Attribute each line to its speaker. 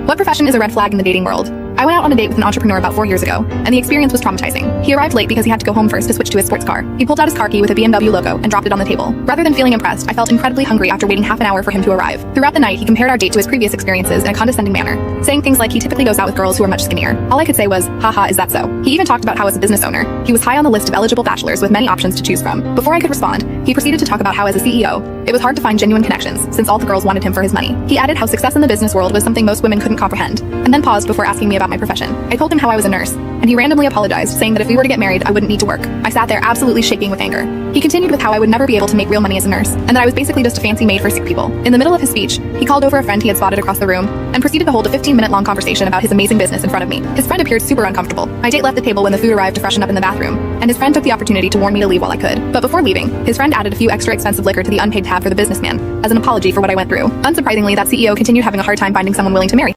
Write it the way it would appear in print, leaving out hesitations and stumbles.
Speaker 1: What profession is a red flag in the dating world? I went out on a date with an entrepreneur about 4 years ago, and the experience was traumatizing. He arrived late because he had to go home first to switch to his sports car. He pulled out his car key with a BMW logo and dropped it on the table. Rather than feeling impressed, I felt incredibly hungry after waiting half an hour for him to arrive. Throughout the night, he compared our date to his previous experiences in a condescending manner, saying things like he typically goes out with girls who are much skinnier. All I could say was, haha, is that so? He even talked about how as a business owner, he was high on the list of eligible bachelors with many options to choose from. Before I could respond, he proceeded to talk about how as a CEO, it was hard to find genuine connections since all the girls wanted him for his money. He added how success in the business world was something most women couldn't comprehend, and then paused before asking me about my profession. I told him how I was a nurse, and he randomly apologized, saying that if we were to get married, I wouldn't need to work. I sat there absolutely shaking with anger. He continued with how I would never be able to make real money as a nurse, and that I was basically just a fancy maid for sick people. In the middle of his speech, he called over a friend he had spotted across the room, and proceeded to hold a 15-minute-long conversation about his amazing business in front of me. His friend appeared super uncomfortable. My date left the table when the food arrived to freshen up in the bathroom, and his friend took the opportunity to warn me to leave while I could. But before leaving, his friend added a few extra expensive liquor to the unpaid tab for the businessman, as an apology for what I went through. Unsurprisingly, that CEO continued having a hard time finding someone willing to marry